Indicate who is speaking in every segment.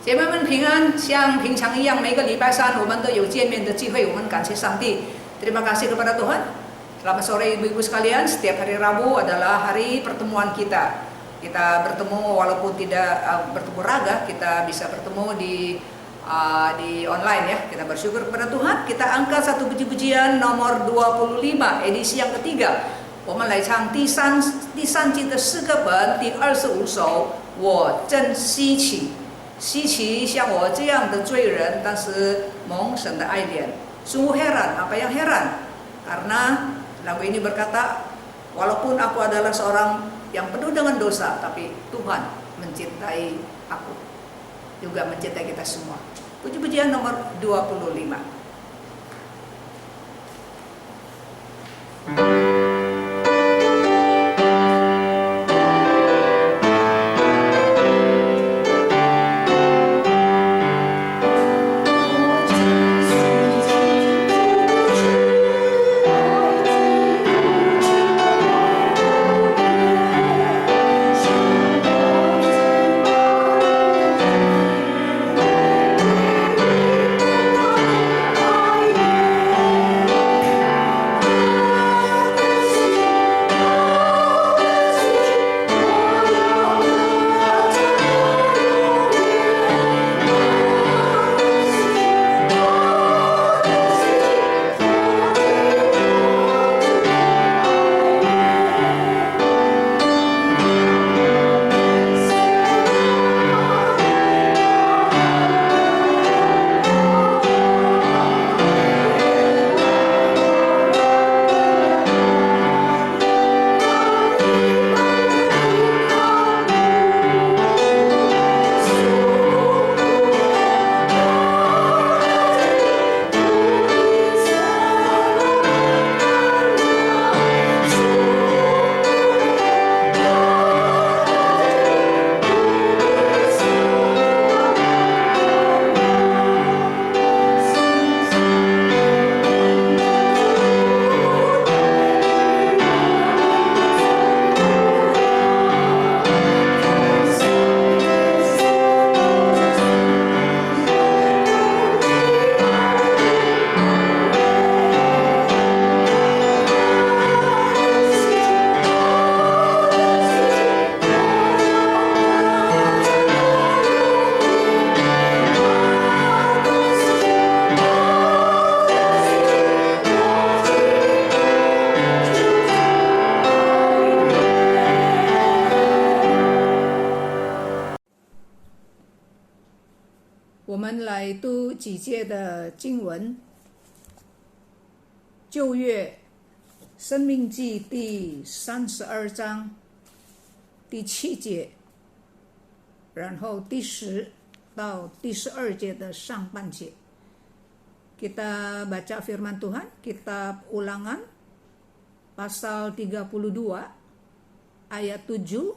Speaker 1: 姐妹们平安，像平常一样，每个礼拜三我们都有见面的机会。我们感谢上帝， terima kasih kepada Tuhan. Selamat sore ibu-ibu sekalian. Setiap hari Rabu adalah hari pertemuan kita. Kita bertemu walaupun tidak bertemu raga, kita bisa bertemu di online ya. Kita bersyukur kepada Tuhan. Kita angkat satu puji-pujian nomor 25 edisi yang ketiga. 我们来唱第三季的诗歌本第25首，我真稀奇。稀奇像我这样的罪人，但是蒙神的爱怜。Sungguh heran, apa yang heran? Karena lagu ini berkata, walaupun aku adalah seorang yang penuh dengan dosa, tapi Tuhan mencintai aku, juga mencintai kita semua. Puji-pujian nomor 25.我们来读几节的经文，旧约申命记第32章第7节，然后第10到第12节的上半节。Kita baca firman Tuhan, kitab Ulangan pasal 32 ayat 7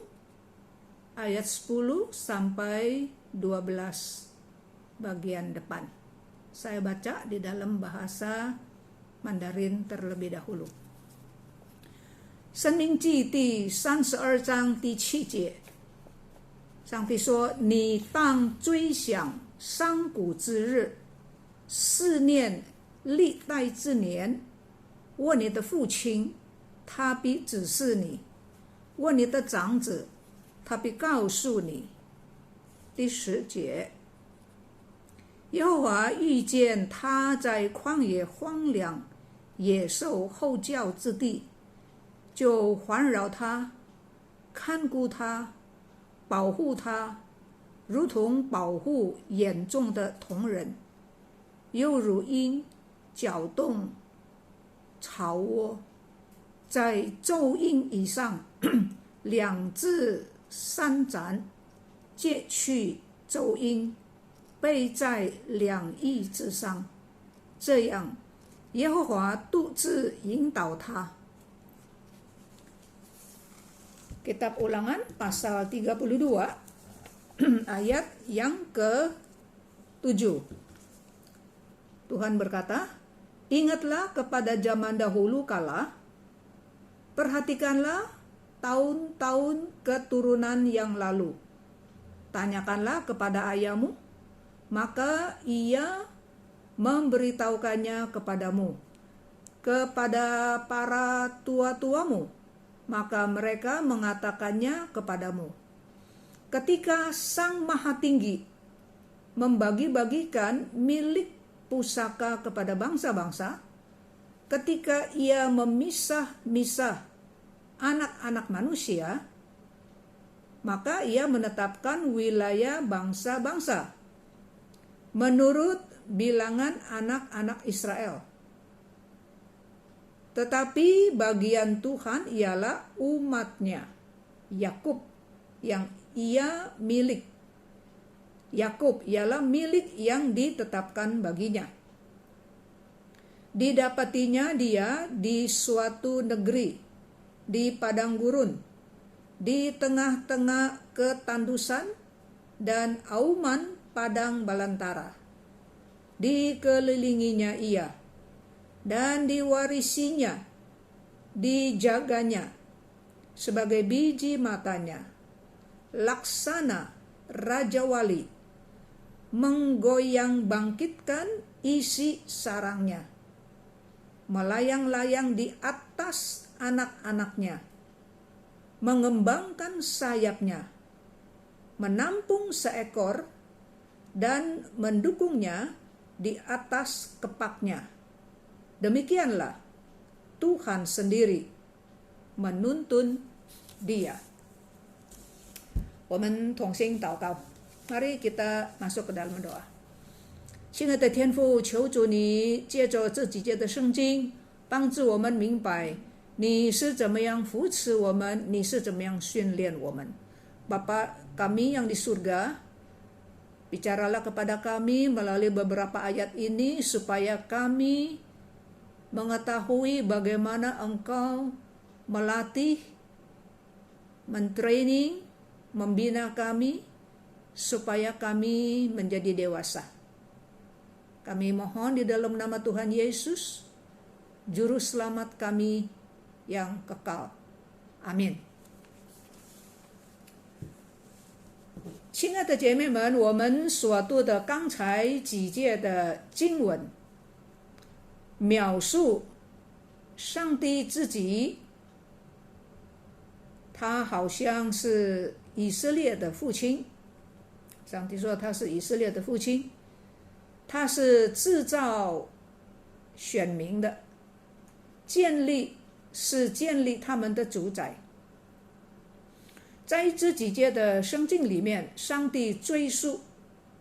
Speaker 1: ayat 10 sampai 12 bagian depan. Saya baca di dalam bahasa Mandarin terlebih dahulu. 申命记第32章第7节，上帝说：“你当追想上古之日，思念历代之年。问你的父亲，他必指示你；问你的长子，他必告诉你。”第10节。耶和华遇见他在旷野荒凉野兽吼叫之地，就环绕他，看顾他，保护他，如同保护眼中的瞳人，又如鹰搅动巢窝，在昼鹰以上2只山展，截去昼鹰，背在2翼之上，这样耶和华独自引导他。Kitab Ulangan pasal 32 ayat yang ke-7. Tuhan berkata, "Ingatlah kepada zaman dahulu kala, perhatikanlah tahun-tahun keturunan yang lalu. Tanyakanlah kepada ayahmu, maka ia memberitahukannya kepadamu, kepada para tua-tuamu, maka mereka mengatakannya kepadamu. Ketika Sang Maha Tinggi membagi-bagikan milik pusaka kepada bangsa-bangsa, ketika ia memisah-misah anak-anak manusia, maka ia menetapkan wilayah bangsa-bangsa menurut bilangan anak-anak Israel. Tetapi bagian Tuhan ialah umatnya, Yakub, yang ia milik. Yakub ialah milik yang ditetapkan baginya. Didapatinya dia di suatu negeri, di padang gurun, di tengah-tengah ketandusan dan auman padang balantara. Dikelilinginya ia, dan diwarisinya, dijaganya sebagai biji matanya, laksana Raja Wali, menggoyang bangkitkan isi sarangnya, melayang-layang di atas anak-anaknya, mengembangkan sayapnya, menampung seekor dan mendukungnya di atas kepaknya. Demikianlah Tuhan sendiri menuntun dia. 我们同心祷告， mari kita masuk ke dalam doa. 亲爱的天父，求主你借着这几节的圣经，帮助我们明白你是怎么样扶持我们，你是怎么样训练我们。 Bapa kami yang di surga, bicaralah kepada kami melalui beberapa ayat ini supaya kami mengetahui bagaimana Engkau melatih, mentraining, membina kami supaya kami menjadi dewasa. Kami mohon di dalam nama Tuhan Yesus, Juru Selamat kami yang kekal. Amin. 亲爱的姐妹们，我们所读的刚才几节的经文，描述上帝自己，他好像是以色列的父亲。上帝说他是以色列的父亲，他是制造选民的，建立他们的主宰。在这几节的圣经里面，上帝追溯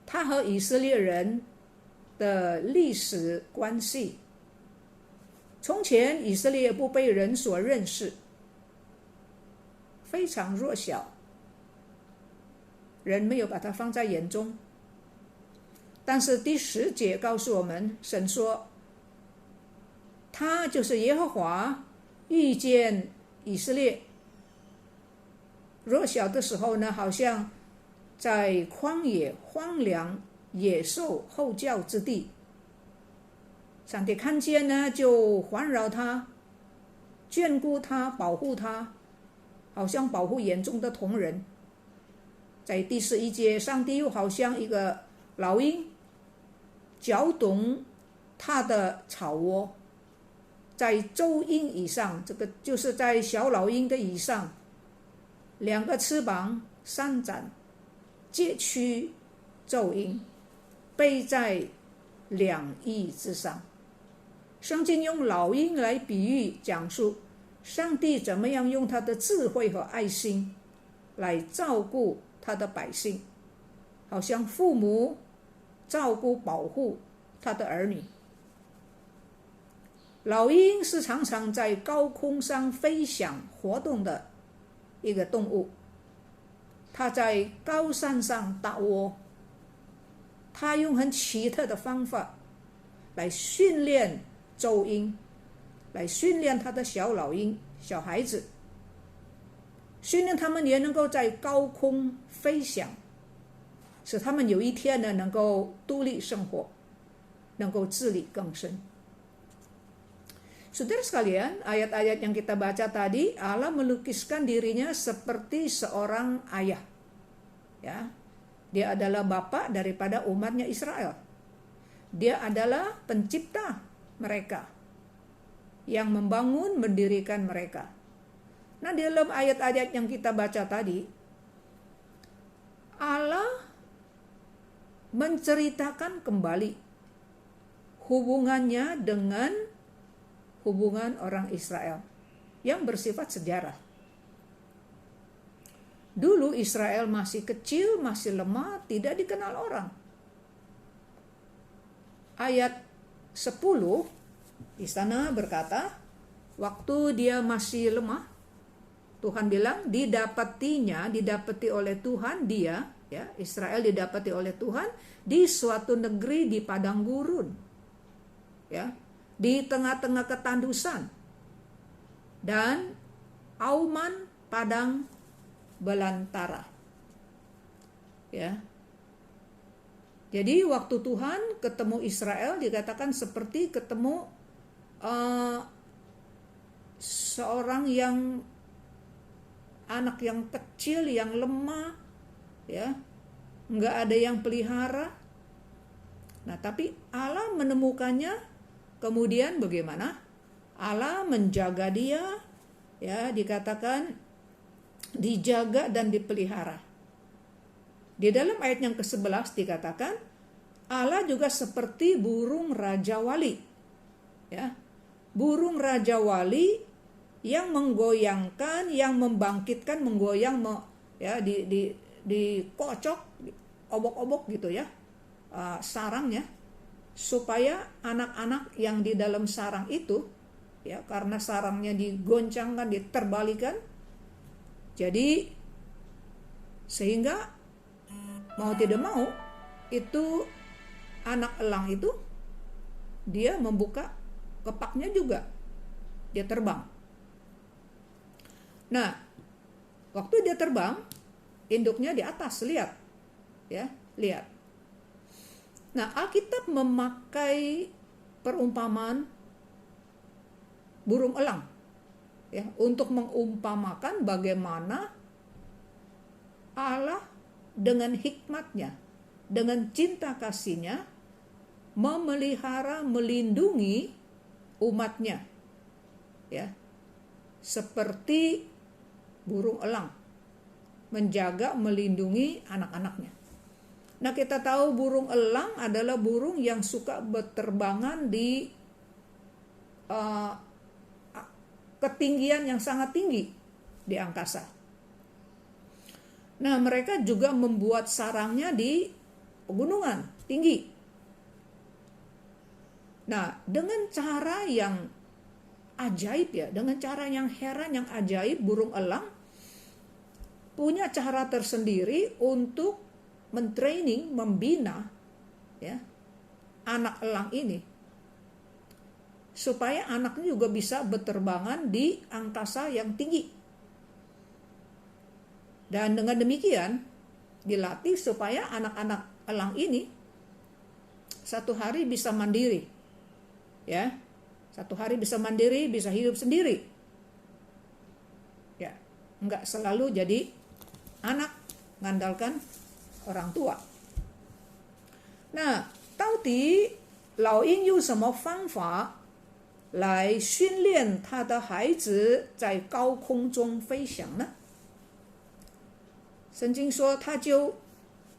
Speaker 1: 他和以色列人的历史关系。从前以色列不被人所认识，非常弱小，人没有把它放在眼中。但是第10节告诉我们，神说他就是耶和华遇见以色列弱小的时候呢，好像在旷野荒凉野兽吼叫之地，上帝看见呢，就环绕他，眷顾他，保护他，好像保护眼中的瞳人。在第11节，上帝又好像一个老鹰搅动他的草窝，在昼鹰以上，这个就是在小老鹰的以上，2个翅膀扇展，借驱昼鹰，背在2翼之上。圣经用老鹰来比喻讲述上帝怎么样用他的智慧和爱心来照顾他的百姓，好像父母照顾保护他的儿女。老鹰是常常在高空上飞翔活动的一个动物，它在高山上搭窝，它用很奇特的方法来训练昼鹰，来训练他的小老鹰、小孩子，训练他们也能够在高空飞翔，使他们有一天呢能够独立生活，能够自力更生。Saudara sekalian, ayat-ayat yang kita baca tadi, Allah melukiskan dirinya seperti seorang ayah. Ya, Dia adalah bapa daripada umatnya Israel. Dia adalah pencipta mereka, yang membangun, mendirikan mereka. Nah, di dalam ayat-ayat yang kita baca tadi, Allah menceritakan kembali hubungannya dengan hubungan orang Israel yang bersifat sejarah. Dulu Israel masih kecil, masih lemah, tidak dikenal orang. Ayat 10 di sana berkata, waktu dia masih lemah, Tuhan bilang didapati oleh Tuhan dia, ya, Israel didapati oleh Tuhan di suatu negeri di padang gurun, ya, di tengah-tengah ketandusan dan auman padang belantara, ya. Jadi waktu Tuhan ketemu Israel dikatakan seperti ketemu seorang yang anak yang kecil, yang lemah, ya, nggak ada yang pelihara. Nah, tapi Allah menemukannya, kemudian bagaimana? Allah menjaga dia, ya, dikatakan dijaga dan dipelihara. Di dalam ayat yang ke-11 dikatakan Allah juga seperti burung raja wali, ya, burung raja wali yang menggoyangkan, yang membangkitkan, menggoyang, ya, dikocok, obok-obok gitu, ya, sarangnya, supaya anak-anak yang di dalam sarang itu, ya, karena sarangnya digoncangkan, diterbalikan, jadi sehingga mau tidak mau itu anak elang itu dia membuka kepaknya juga, dia terbang. Nah, waktu dia terbang, induknya di atas, lihat, ya, lihat. Nah, Alkitab memakai perumpamaan burung elang, ya, untuk mengumpamakan bagaimana Allah dengan hikmatnya, dengan cinta kasihnya memelihara, melindungi umatnya, ya, seperti burung elang menjaga, melindungi anak-anaknya. Nah, kita tahu burung elang adalah burung yang suka berterbangan di ketinggian yang sangat tinggi di angkasa. Nah, mereka juga membuat sarangnya di pegunungan tinggi. Nah, dengan cara yang ajaib, ya, dengan cara yang heran, yang ajaib, burung elang punya cara tersendiri untuk mentraining, membina, ya, anak elang ini supaya anaknya juga bisa berterbangan di angkasa yang tinggi. Dan dengan demikian dilatih supaya anak-anak elang ini satu hari bisa mandiri, ya, satu hari bisa mandiri, bisa hidup sendiri, ya, enggak selalu jadi anak mengandalkan orang tua.那到底老鹰用什么方法来训练他的孩子在高空中飞翔呢？圣经说，他就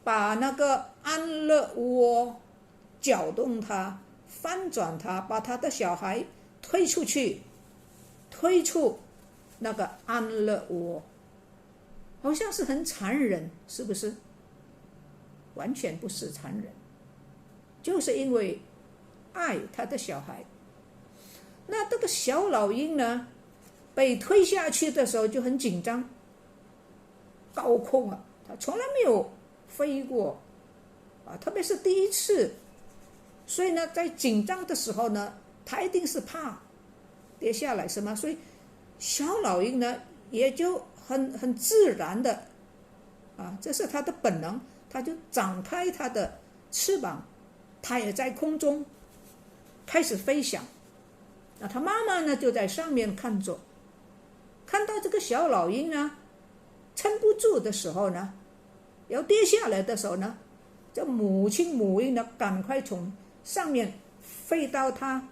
Speaker 1: 把那个安乐窝搅动它，翻转它，把他的小孩推出去，推出那个安乐窝，好像是很残忍，是不是？完全不是残忍，就是因为爱他的小孩。那这个小老鹰呢，被推下去的时候就很紧张，高空啊，他从来没有飞过啊，特别是第一次，所以呢，在紧张的时候呢，他一定是怕跌下来，是吗？所以小老鹰呢，也就很自然的啊，这是他的本能，他就展开他的翅膀，他也在空中开始飞翔。那他妈妈呢，就在上面看着，看到这个小老鹰呢撑不住的时候呢，要跌下来的时候呢，这母亲母鹰呢赶快从上面飞到它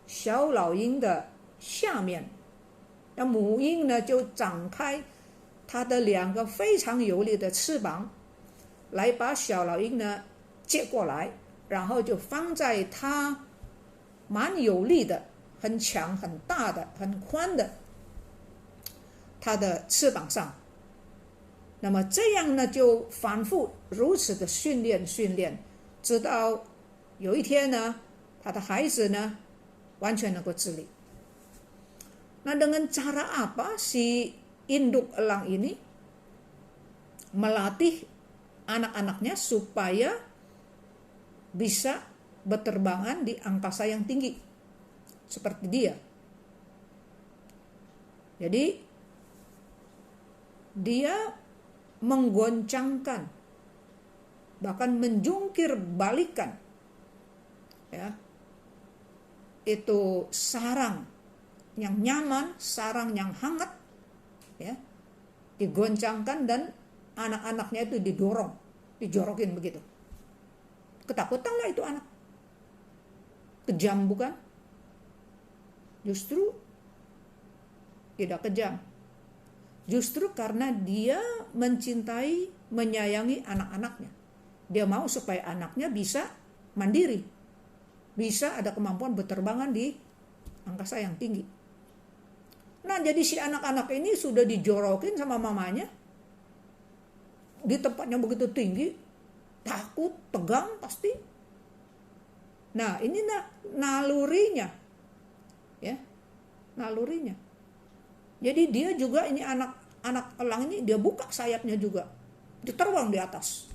Speaker 1: 小老鹰的下面，那母鹰呢就展开它的2个非常有力的翅膀，来把小老鹰呢接过来，然后就放在它蛮有力的、很强、很大的、很宽的它的翅膀上。那么这样呢，就反复如此的训练，直到有一天呢，他的孩子呢完全能够自理。Nah, dengan cara apa si induk elang ini melatih anak-anaknya supaya bisa berterbangan di angkasa yang tinggi seperti dia? Jadi dia menggoncangkan, bahkan menjungkir balikan, ya, itu sarang yang nyaman, sarang yang hangat, ya, digoncangkan dan anak-anaknya itu didorong, dijorokin begitu. Ketakutan nggak itu anak? Kejam bukan? Justru tidak kejam. Justru karena dia mencintai, menyayangi anak-anaknya. Dia mau supaya anaknya bisa mandiri, bisa ada kemampuan berterbangan di angkasa yang tinggi. Nah, jadi si anak-anak ini sudah dijorokin sama mamanya di tempatnya begitu tinggi, takut, tegang pasti. Nah, ini nalurinya, ya, nalurinya. Jadi dia juga ini anak elang ini dia buka sayapnya juga, dia terbang di atas.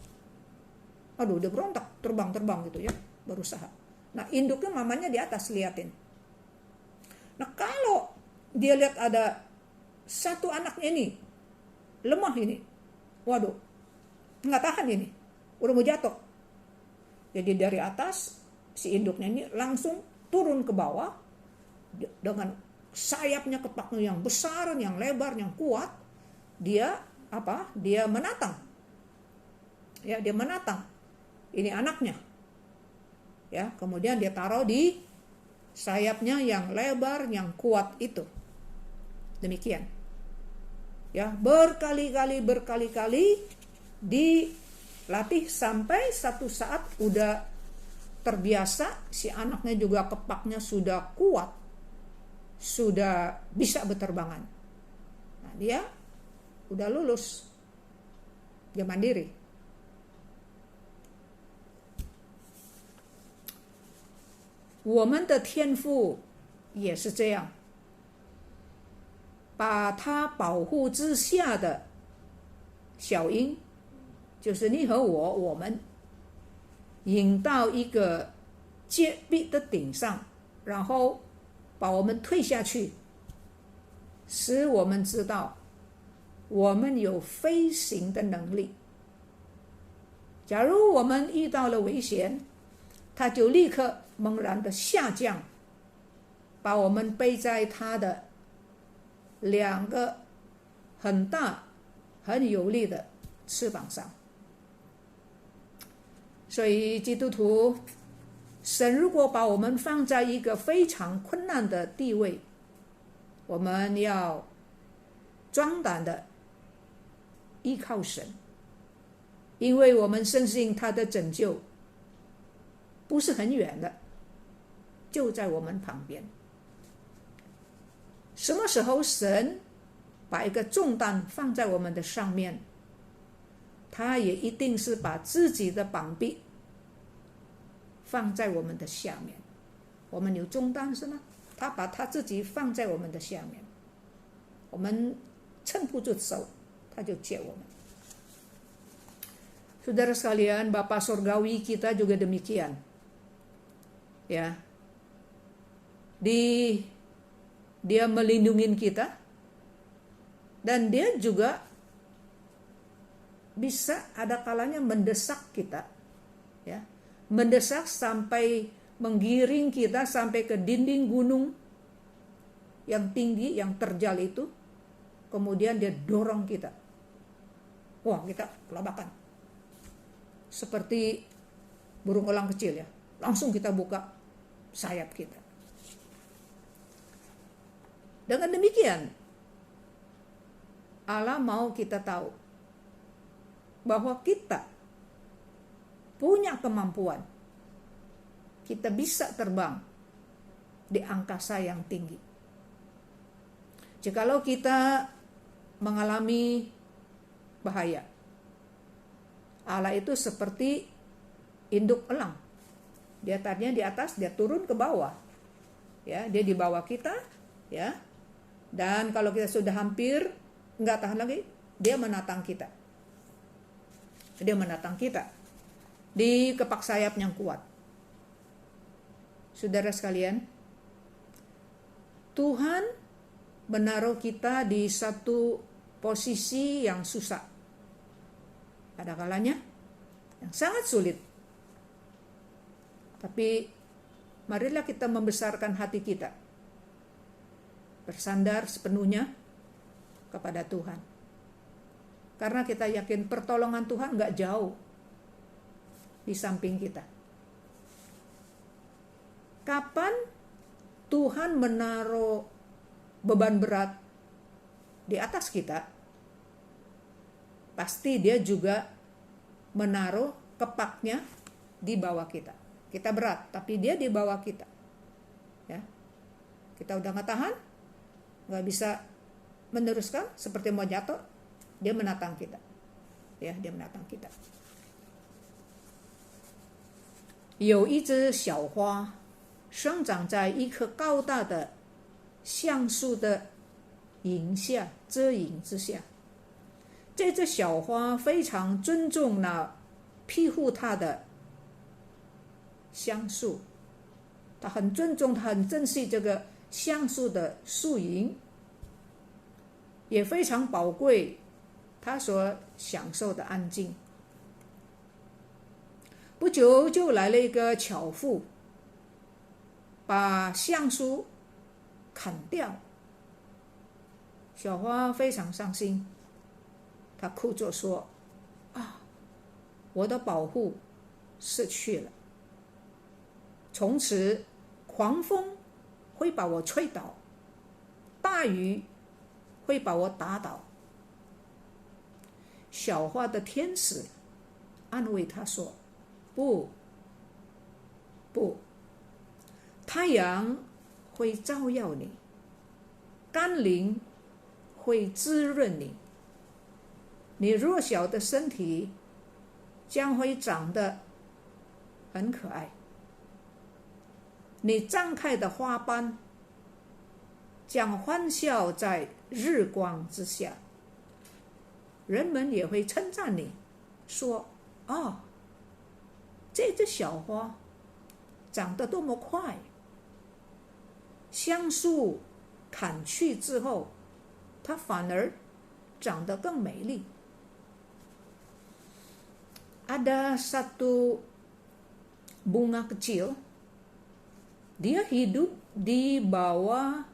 Speaker 1: Aduh, dia berontak, terbang gitu ya, berusaha. Nah, induknya mamanya di atas liatin. Nah, kalau dia lihat ada satu anaknya ini lemah ini, waduh, nggak tahan ini, udah mau jatuh. Jadi dari atas si induknya ini langsung turun ke bawah dengan sayapnya, kepaknya yang besar, yang lebar, yang kuat. Dia Dia menatang. Ya, dia menatang. Ini anaknya. Ya, kemudian dia taruh di sayapnya yang lebar, yang kuat itu. Demikian. Ya, berkali-kali dilatih sampai satu saat udah terbiasa, si anaknya juga kepaknya sudah kuat, sudah bisa berterbangan. Nah, dia udah lulus, dia mandiri. Wo men de tianfu也是这样，把它保护之下的小鹰，就是你和我们，引到一个阶壁的顶上，然后把我们推下去，使我们知道我们有飞行的能力。假如我们遇到了危险，它就立刻猛然的下降，把我们背在它的2个很大很有力的翅膀上。所以基督徒，神如果把我们放在一个非常困难的地位，我们要壮胆的依靠神，因为我们深信他的拯救不是很远的，就在我们旁边。什么时候神把一个重担放在我们的上面，他也一定是把自己的膀臂放在我们的下面。我们有重担是吗？他把他自己放在我们的下面，我们撑不住手，他就接我们。Saudara sekalian, Bapa Surgawi kita juga demikian. Ya. Dia melindungi kita, dan dia juga bisa ada kalanya mendesak kita, ya, mendesak sampai menggiring kita sampai ke dinding gunung yang tinggi, yang terjal itu, kemudian dia dorong kita. Wah, kita kelabakan. seperti burung elang kecil ya. Langsung kita buka sayap kita. Dengan demikian, Allah mau kita tahu bahwa kita punya kemampuan. Kita bisa terbang di angkasa yang tinggi. Jikalau kita mengalami bahaya, Allah itu seperti induk elang. Dia tadinya di atas, dia turun ke bawah. Ya, dia di bawah kita, ya. Dan kalau kita sudah hampir nggak tahan lagi, dia menatang kita. Dia menatang kita di kepak sayap yang kuat. Saudara sekalian, Tuhan menaruh kita di satu posisi yang susah. Ada kalanya yang sangat sulit. Tapi marilah kita membesarkan hati kita. Bersandar sepenuhnya kepada Tuhan. Karena kita yakin pertolongan Tuhan gak jauh di samping kita. Kapan Tuhan menaruh beban berat di atas kita, pasti dia juga menaruh kepaknya di bawah kita. Kita berat, tapi dia di bawah kita. Ya, kita udah gak tahan, gak bisa meneruskan, seperti mau jatuh, dia menatang kita. Ya, dia menatang kita. 有一只小花生长在一棵高大的橡树的遮影之下。这只小花非常尊重那庇护它的橡树，它很尊重，它很珍惜这个橡树的树荫，也非常宝贵它所享受的安静。不久就来了一个樵夫，把橡树砍掉。小花非常伤心，她哭着说：“啊，我的保护失去了，从此狂风会把我吹倒，大雨会把我打倒。”小花的天使安慰她说：“不，太阳会照耀你，甘霖会滋润你，你弱小的身体将会长得很可爱，你张开的花瓣将欢笑在日光之下，人们也会称赞你，说：哦，这只小花长得多么快，橡树砍去之后，它反而长得更美丽。Ada satu bunga kecil, dia hidup di bawah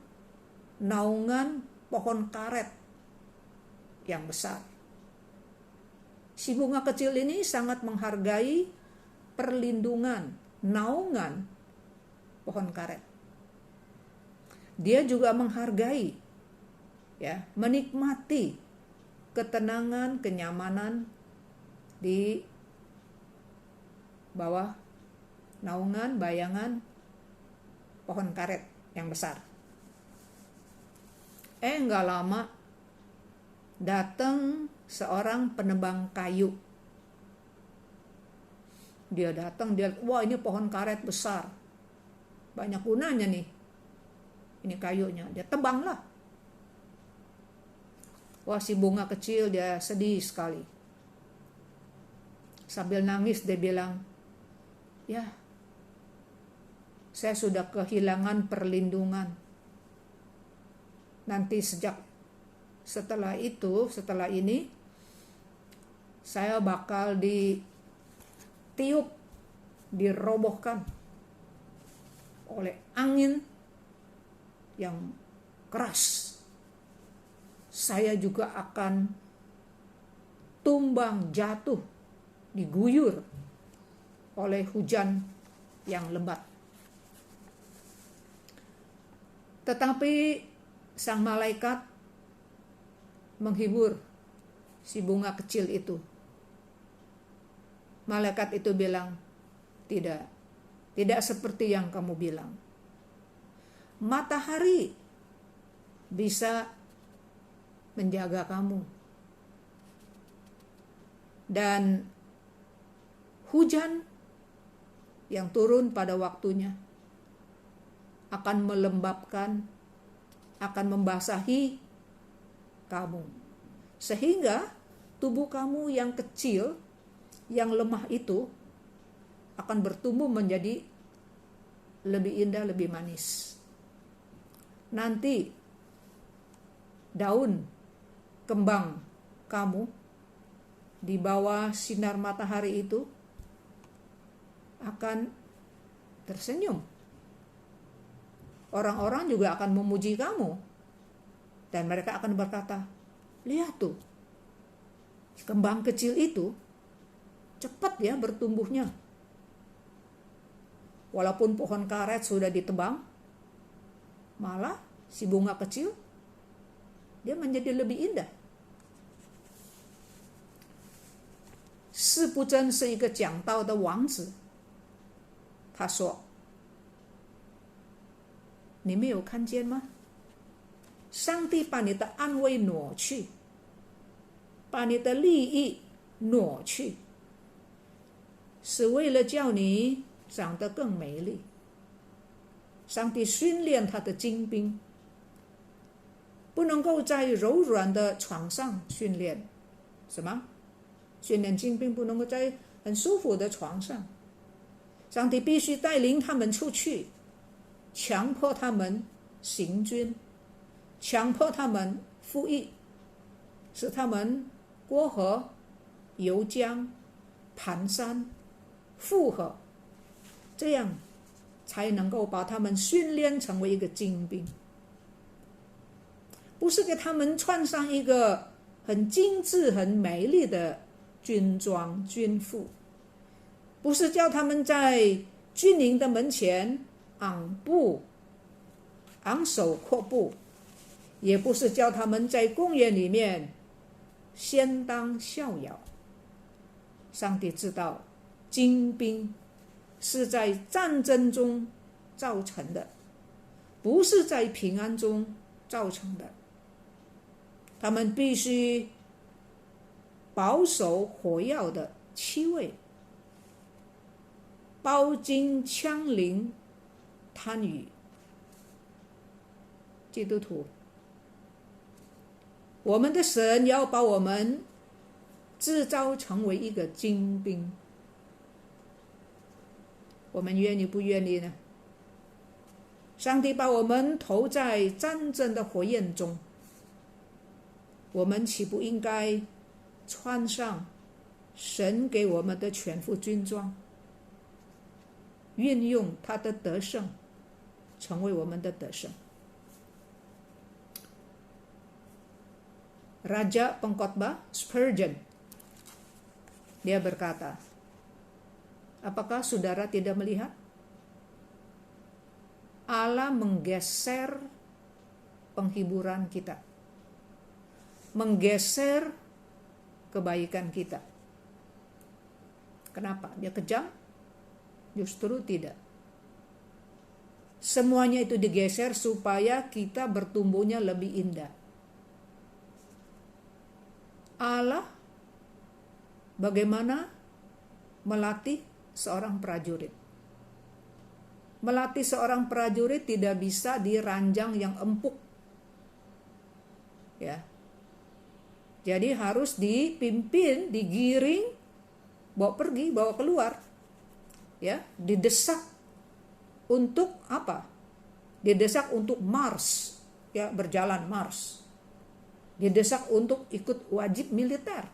Speaker 1: naungan pohon karet yang besar. Si bunga kecil ini sangat menghargai perlindungan, naungan pohon karet. Dia juga menghargai, ya, menikmati ketenangan, kenyamanan di bawah naungan, bayangan pohon karet yang besar. Enggak lama datang seorang penebang kayu. Dia datang, dia, wah ini pohon karet besar, banyak gunanya nih, ini kayunya, dia tebanglah. Wah si bunga kecil dia sedih sekali. Sambil nangis dia bilang, ya saya sudah kehilangan perlindungan. Nanti setelah ini saya bakal ditiup, dirobohkan oleh angin yang keras. Saya juga akan tumbang jatuh diguyur oleh hujan yang lebat. Tetapi sang malaikat menghibur si bunga kecil itu. Malaikat itu bilang, tidak seperti yang kamu bilang. Matahari bisa menjaga kamu. Dan hujan yang turun pada waktunya akan melembabkan, akan membasahi kamu. Sehingga tubuh kamu yang kecil, yang lemah itu akan bertumbuh menjadi lebih indah, lebih manis. Nanti daun kembang kamu di bawah sinar matahari itu akan tersenyum. Orang-orang juga akan memuji kamu. Dan mereka akan berkata, lihat tuh, kembang kecil itu cepat ya bertumbuhnya. Walaupun pohon karet sudah ditebang, malah si bunga kecil dia menjadi lebih indah. 是不真是一个讲道的王子，他说：“你没有看见吗？上帝把你的安慰挪去，把你的利益挪去，是为了叫你长得更美丽。上帝训练他的精兵，不能够在柔软的床上训练，什么？训练精兵不能够在很舒服的床上。上帝必须带领他们出去，强迫他们行军，强迫他们服役，使他们过河、游江、盘山、复合，这样才能够把他们训练成为一个精兵。不是给他们穿上一个很精致、很美丽的军装、军服，不是叫他们在军营的门前昂首阔步，也不是叫他们在公园里面先当笑摇。上帝知道，精兵是在战争中造成的，不是在平安中造成的。他们必须保守火药的气味，饱经枪林弹雨。基督徒，我们的神要把我们制造成为一个精兵，我们愿意不愿意呢？上帝把我们投在战争的火焰中，我们岂不应该穿上神给我们的全副军装，运用他的得胜成为我们的得胜。 Raja Pengkhotbah Spurgeon, dia berkata, apakah saudara tidak melihat? Allah menggeser penghiburan kita, menggeser kebaikan kita. Kenapa? Dia kejam? Justru tidak. Semuanya itu digeser supaya kita bertumbuhnya lebih indah. Allah bagaimana melatih seorang prajurit. Melatih seorang prajurit tidak bisa di ranjang yang empuk. Ya. Jadi harus dipimpin, digiring, bawa pergi, bawa keluar. Ya, didesak untuk apa? Didesak untuk march, ya, berjalan march. Didesak untuk ikut wajib militer.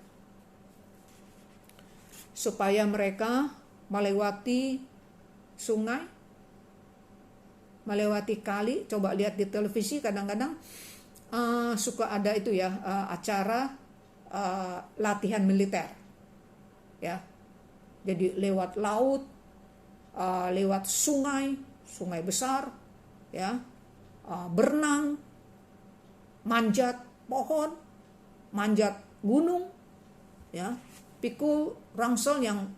Speaker 1: Supaya mereka melewati sungai, melewati kali. Coba lihat di televisi kadang-kadang suka ada itu ya, acara latihan militer. Ya, Jadi lewat laut, lewat sungai besar, ya, berenang, manjat pohon, manjat gunung, ya, pikul rangsel yang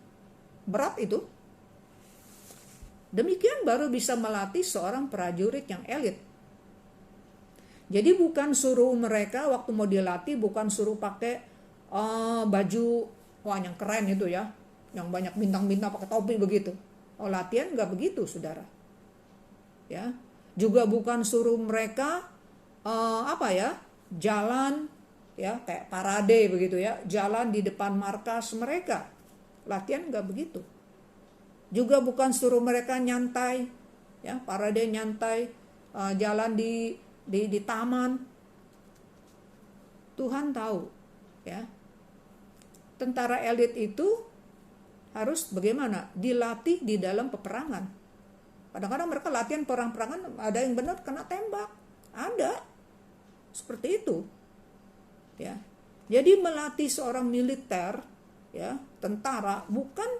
Speaker 1: berat itu. Demikian baru bisa melatih seorang prajurit yang elit. Jadi bukan suruh mereka waktu mau dilatih, bukan suruh pakai baju yang keren itu ya, yang banyak bintang-bintang, pakai topi begitu. Latihan nggak begitu, saudara. Ya, juga bukan suruh mereka jalan ya kayak parade begitu ya, jalan di depan markas mereka. Latihan nggak begitu. Juga bukan suruh mereka nyantai, ya, parade nyantai, jalan di taman. Tuhan tahu, ya, tentara elit itu harus bagaimana? Dilatih di dalam peperangan. Kadang-kadang mereka latihan perang-perangan, ada yang benar kena tembak, ada seperti itu, ya. Jadi melatih seorang militer, ya, tentara, bukan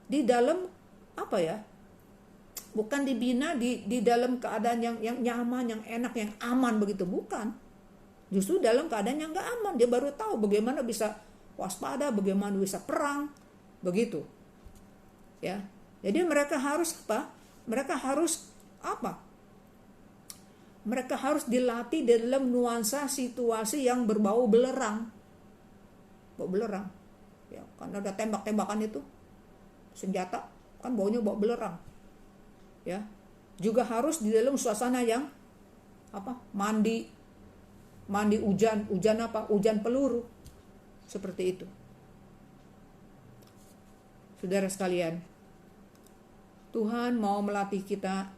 Speaker 1: di dalam bukan dibina di dalam keadaan yang nyaman, yang enak, yang aman begitu, bukan. Justru dalam keadaan yang nggak aman, dia baru tahu bagaimana bisa waspada, bagaimana bisa perang, begitu. Ya, jadi mereka harus apa? Mereka harus dilatih dalam nuansa situasi yang berbau belerang, ya, kan ada tembak-tembakan itu, senjata kan baunya bau belerang, ya. Juga harus di dalam suasana yang mandi hujan peluru, seperti itu. Saudara sekalian, Tuhan mau melatih kita,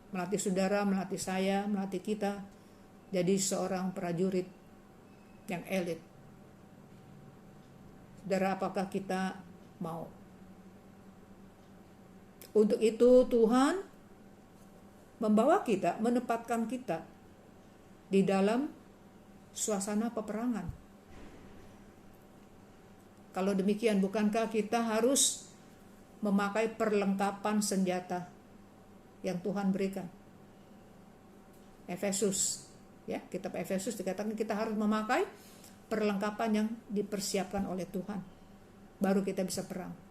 Speaker 1: melatih saudara, melatih saya, melatih kita jadi seorang prajurit yang elit. Saudara, apakah kita mau? Untuk itu Tuhan membawa kita, menempatkan kita di dalam suasana peperangan. Kalau demikian, bukankah kita harus memakai perlengkapan senjata yang Tuhan berikan? Efesus, ya, kitab Efesus dikatakan kita harus memakai perlengkapan yang dipersiapkan oleh Tuhan, baru kita bisa perang.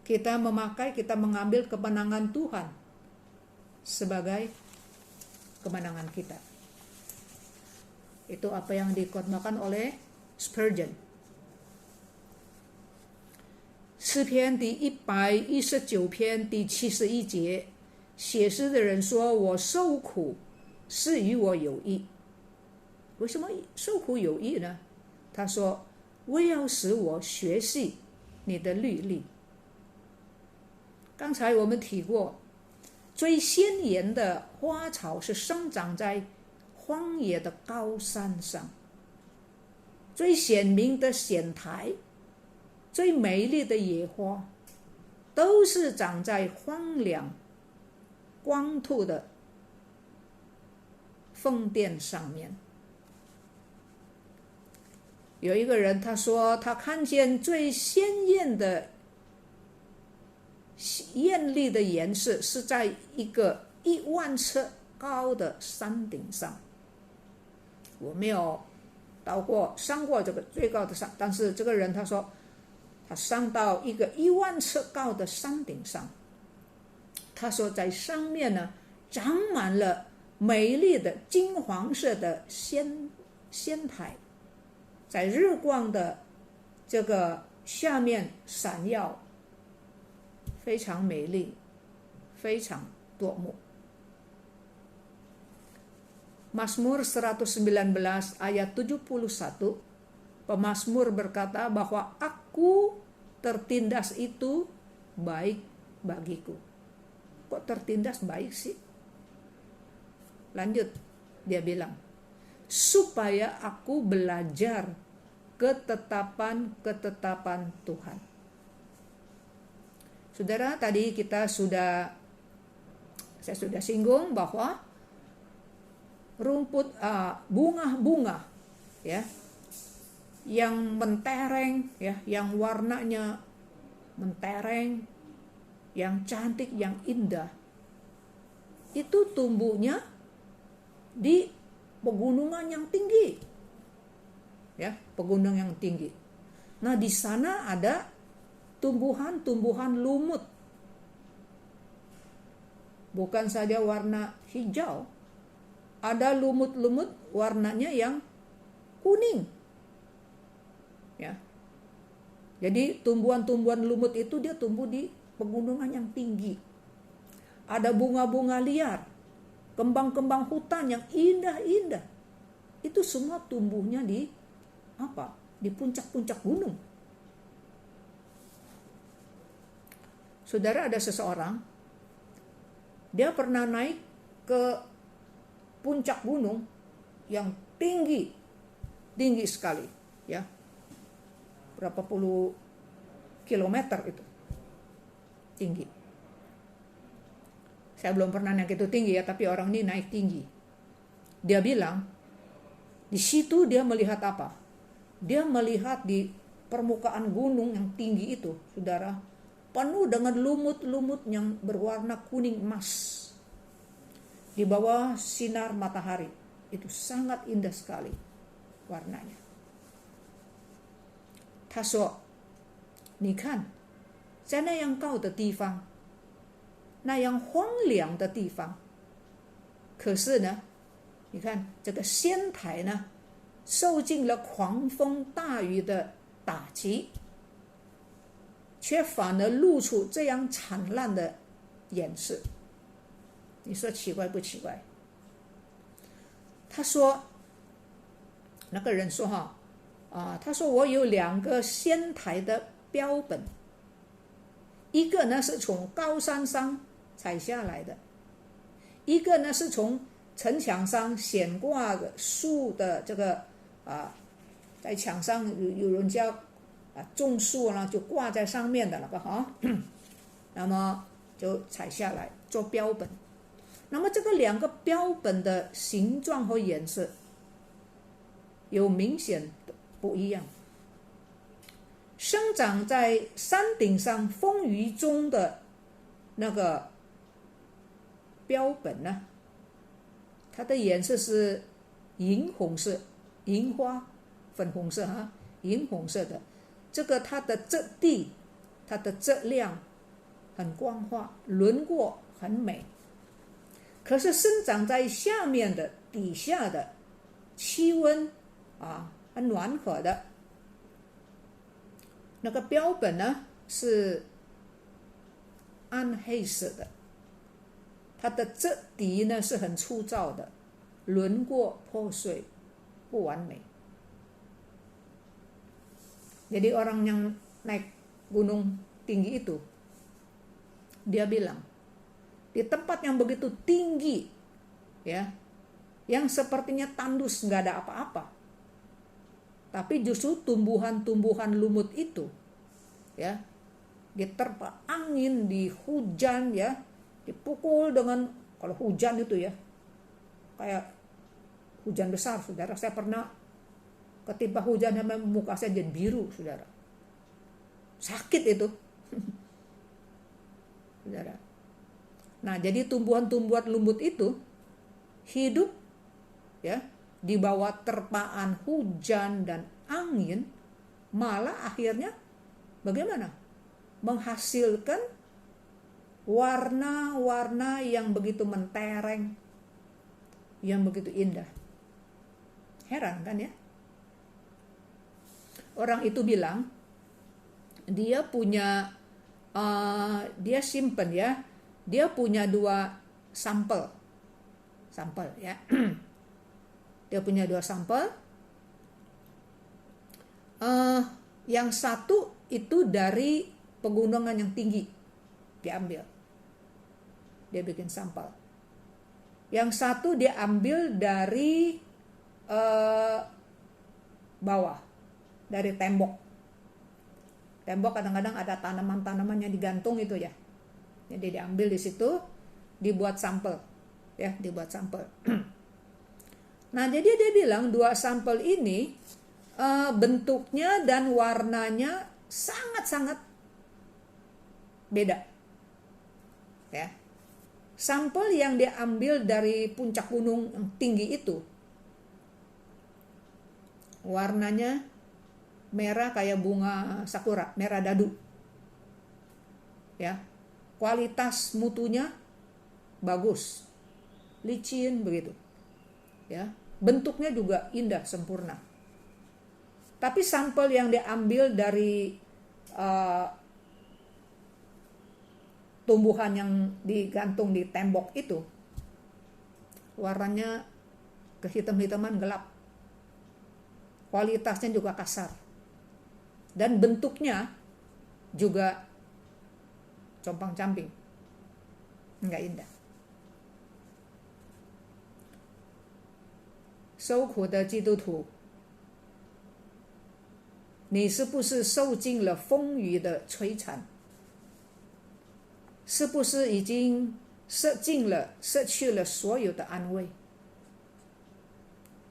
Speaker 1: Kita mengambil kemenangan Tuhan sebagai kemenangan kita. Itu apa yang dikotbahkan oleh Spurgeon. 诗篇第119篇第71节，写诗的人说：“我受苦是与我有益。”为什么受苦有益呢？他说：“为要使我学习你的律例。”刚才我们提过，最鲜艳的花草是生长在荒野的高山上，最显明的显台，最美丽的野花，都是长在荒凉光秃的疯殿上面。有一个人他说，他看见最鲜艳的艳丽的颜色是在一个10000尺高的山顶上。我没有上过这个最高的山，但是这个人他说他上到一个10000尺高的山顶上，他说在上面呢长满了美丽的金黄色的仙台，在日光的这个下面闪耀，非常美丽，非常夺目。Mazmur 119 ayat 71, pemazmur berkata bahwa aku tertindas itu baik bagiku. Kok tertindas baik sih? Lanjut, dia bilang, supaya aku belajar ketetapan-ketetapan Tuhan. Saudara, tadi saya sudah singgung bahwa bunga-bunga, ya, yang mentereng, ya, yang warnanya mentereng, yang cantik, yang indah, itu tumbuhnya di pegunungan yang tinggi, ya, pegunungan yang tinggi. Nah, di sana ada tumbuhan-tumbuhan lumut, bukan saja warna hijau, ada lumut-lumut warnanya yang kuning, ya. Jadi tumbuhan-tumbuhan lumut itu dia tumbuh di pegunungan yang tinggi. Ada bunga-bunga liar, kembang-kembang hutan yang indah-indah. Itu semua tumbuhnya di apa? Di puncak-puncak gunung. Saudara, ada seseorang, dia pernah naik ke puncak gunung yang tinggi sekali, ya. Berapa puluh kilometer itu tinggi. Saya belum pernah naik itu tinggi, ya, tapi orang ini naik tinggi. Dia bilang, di situ dia melihat apa? Dia melihat di permukaan gunung yang tinggi itu, saudara, penuh dengan lumut-lumut yang berwarna kuning emas. Di bawah sinar matahari, itu sangat indah sekali warnanya. 他说，你看，在那样高的地方，那样荒凉的地方，可是呢，你看这个仙台呢，受尽了狂风大雨的打击，却反而露出这样灿烂的颜色。你说奇怪不奇怪？他说，那个人说哈。他说我有2个仙台的标本，一个呢是从高山上采下来的，一个呢是从城墙上悬挂的树的这个在墙上有人家种树呢，就挂在上面的那个哈，那么就采下来做标本。那么这个2个标本的形状和颜色有明显的不一样。生长在山顶上风雨中的那个标本呢，它的颜色是银红色，银花粉红色哈，银红色的。这个它的质地，它的质量很光滑，轮廓很美。可是生长在下面的底下的气温很暖和的那个标本呢，是暗黑色的，它的质地呢是很粗糙的，轮廓破碎不完美。Jadi orang yang naik gunung tinggi itu, dia bilang, di tempat yang begitu tinggi, ya, yang sepertinya tandus, nggak ada apa-apa, tapi justru tumbuhan-tumbuhan lumut itu, ya, diterpa angin, di hujan, ya, dipukul dengan, kalau hujan itu ya, kayak hujan besar, saudara. Saya pernah ketimpa hujan sampai muka saya jadi biru, saudara. Sakit itu, saudara. Nah, jadi tumbuhan-tumbuhan lumut itu hidup, ya, di bawah terpaan hujan dan angin, malah akhirnya bagaimana? Menghasilkan warna-warna yang begitu mentereng, yang begitu indah. Heran kan ya? Orang itu bilang dia punya dia simpen, ya, dia punya 2 sampel ya. Dia punya 2 sampel. Yang satu itu dari pegunungan yang tinggi diambil, dia bikin sampel. Yang satu dia ambil dari bawah, dari tembok. Tembok kadang-kadang ada tanaman-tanaman yang digantung itu ya. Jadi diambil di situ, dibuat sampel, ya, dibuat sampel. Nah, jadi dia bilang 2 sampel ini bentuknya dan warnanya sangat-sangat beda. Ya. Sampel yang diambil dari puncak gunung yang tinggi itu warnanya merah kayak bunga sakura, merah dadu. Ya. Kualitas mutunya bagus. Licin begitu. Ya. Bentuknya juga indah sempurna. Tapi sampel yang diambil dari tumbuhan yang digantung di tembok itu warnanya kehitam-hitaman gelap. Kualitasnya juga kasar. Dan bentuknya juga compang-camping. Enggak indah. 受苦的基督徒，你是不是受尽了风雨的摧残？是不是已经失去了所有的安慰？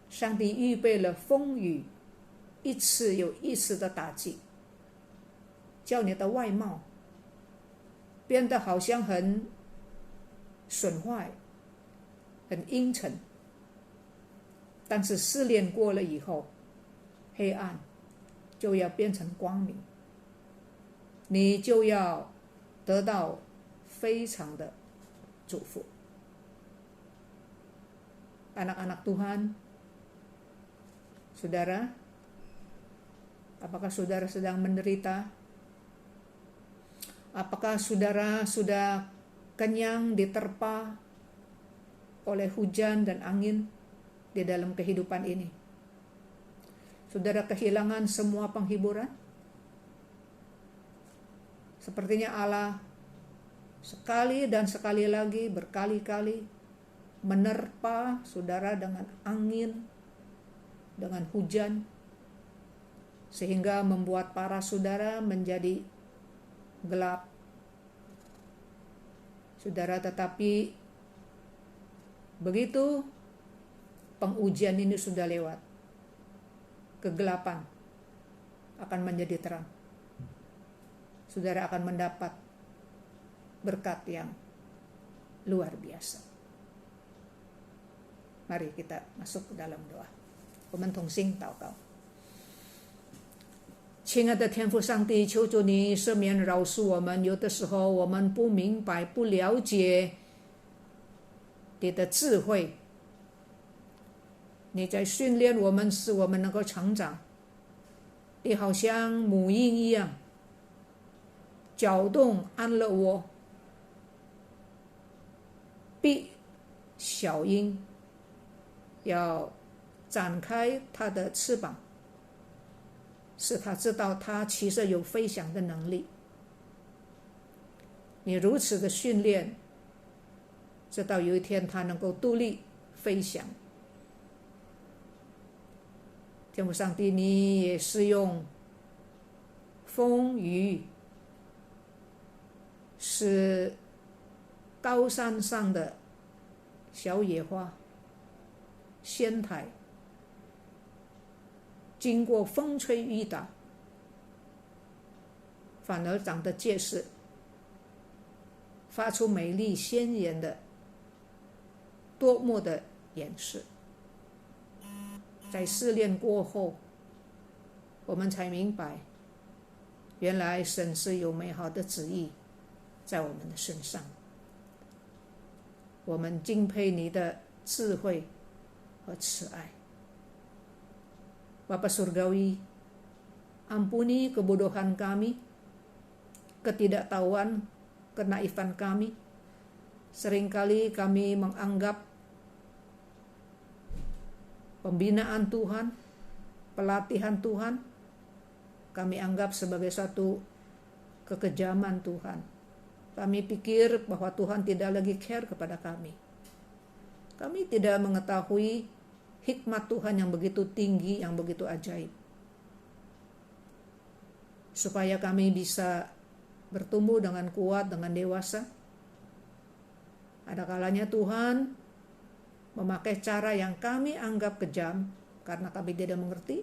Speaker 1: 上帝预备了风雨，一次又一次的打击，叫你的外貌变得好像很损坏、很阴沉。但是试炼过了以后，黑暗就要变成光明，你就要得到非常的祝福。Anak-anak Tuhan, saudara, apakah saudara sedang menderita? Apakah saudara sudah kenyang diterpa oleh hujan dan angin di dalam kehidupan ini? Saudara kehilangan semua penghiburan? Sepertinya Allah sekali dan sekali lagi berkali-kali menerpa saudara dengan angin, dengan hujan, sehingga membuat para saudara menjadi gelap. Saudara, tetapi begitu pengujian ini sudah lewat, kegelapan akan menjadi terang. Saudara akan mendapat berkat yang luar biasa. Mari kita masuk ke dalam doa. 我们同心祷告。亲爱的天父上帝，求主你赦免饶恕我们，有的时候我们不明白、不了解你的智慧，你在训练我们，使我们能够成长。你好像母鹰一样，搅动安乐窝，逼小鹰要展开它的翅膀，使它知道它其实有飞翔的能力。你如此的训练，直到有一天它能够独立飞翔。天父上帝，你也是用风雨使高山上的小野花、仙台经过风吹雨打，反而长得结实，发出美丽鲜艳的多么的颜色。在试炼过后，我们才明白，原来神是有美好的旨意在我们的身上。我们敬佩你的智慧和慈爱。Bapa Surgawi, ampuni kebodohan kami, ketidaktahuan, kenaifan kami. Seringkali kami menganggap pembinaan Tuhan, pelatihan Tuhan, kami anggap sebagai suatu kekejaman Tuhan. Kami pikir bahwa Tuhan tidak lagi care kepada kami. Kami tidak mengetahui hikmat Tuhan yang begitu tinggi, yang begitu ajaib. Supaya kami bisa bertumbuh dengan kuat, dengan dewasa. Ada kalanya Tuhan memakai cara yang kami anggap kejam karena kami tidak mengerti.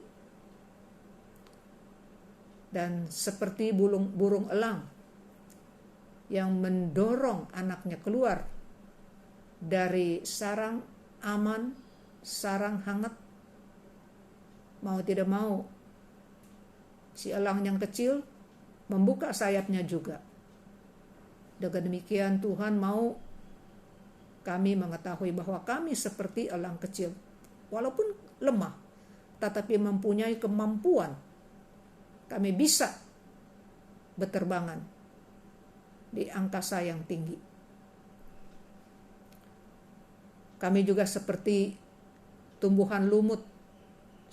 Speaker 1: dan seperti burung elang yang mendorong anaknya keluar dari sarang aman, sarang hangat, mau tidak mau si elang yang kecil membuka sayapnya juga. Dengan demikian Tuhan mau kami mengetahui bahwa kami seperti elang kecil, walaupun lemah, tetapi mempunyai kemampuan. Kami bisa berterbangan di angkasa yang tinggi. Kami juga seperti tumbuhan lumut,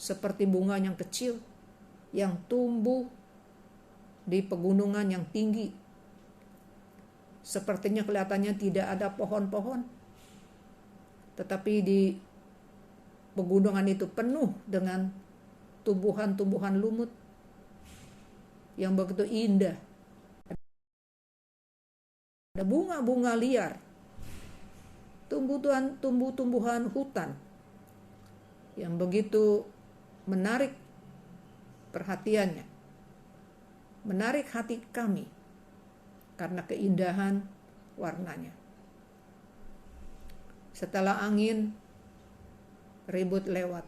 Speaker 1: seperti bunga yang kecil yang tumbuh di pegunungan yang tinggi. Sepertinya kelihatannya tidak ada pohon-pohon, tetapi di pegunungan itu penuh dengan tumbuhan-tumbuhan lumut yang begitu indah. Ada bunga-bunga liar, tumbuh-tumbuhan hutan yang begitu menarik perhatiannya, menarik hati kami karena keindahan warnanya. Setelah angin ribut lewat,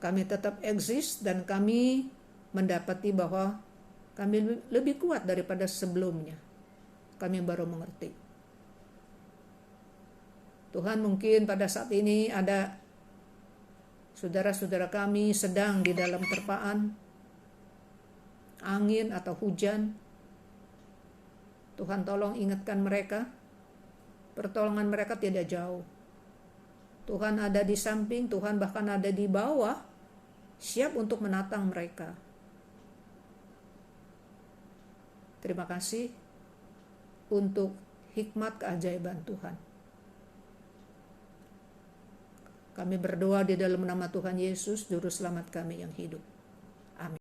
Speaker 1: kami tetap eksis dan kami mendapati bahwa kami lebih kuat daripada sebelumnya. Kami baru mengerti. Tuhan, mungkin pada saat ini ada saudara-saudara kami sedang di dalam terpaan angin atau hujan. Tuhan, tolong ingatkan mereka, pertolongan mereka tidak jauh. Tuhan ada di samping, Tuhan bahkan ada di bawah, siap untuk menatang mereka. Terima kasih untuk hikmat keajaiban Tuhan. Kami berdoa di dalam nama Tuhan Yesus, Juru Selamat kami yang hidup. Amin.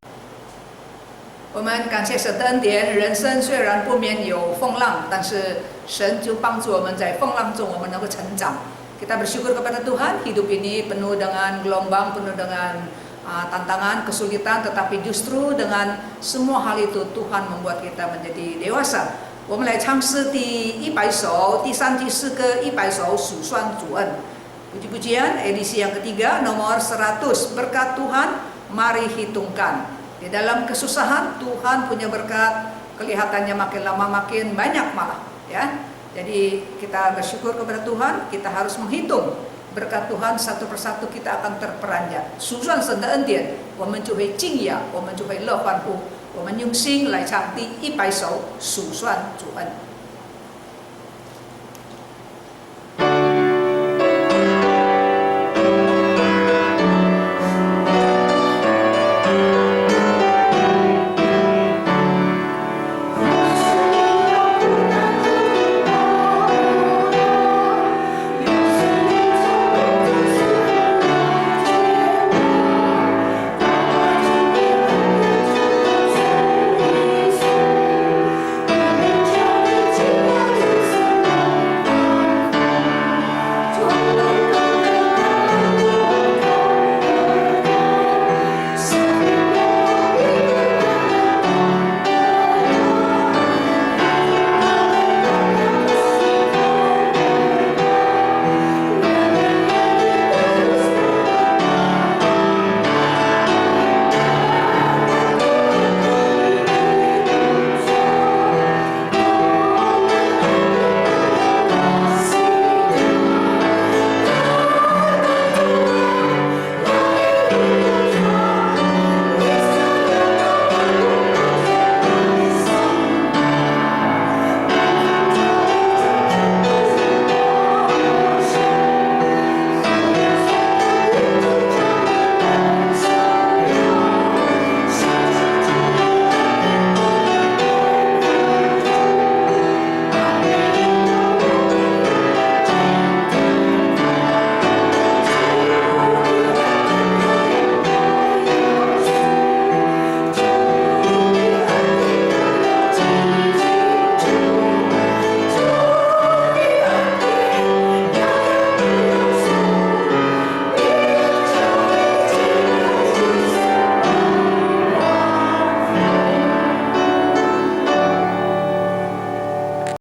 Speaker 2: 我们感谢神的恩典，人生虽然不免有风浪，但是神就帮助我们在风浪中我们能够成长。Kita bersyukur kepada Tuhan, hidup ini penuh dengan gelombang, penuh dengan tantangan, kesulitan, tetapi justru dengan semua hal itu Tuhan membuat kita menjadi dewasa. 我们来唱诗第100首，第3季诗歌100首数算主恩。Puji-pujian edisi yang ketiga nomor 100, berkat Tuhan mari hitungkan. Di dalam kesusahan Tuhan punya berkat, kelihatannya makin lama makin banyak malah, ya. Jadi kita bersyukur kepada Tuhan, kita harus menghitung berkat Tuhan satu persatu kita akan terperanjat. 数算神的恩典，我们就会敬仰，我们就会乐欢呼。我们用心来唱第100首数算主恩。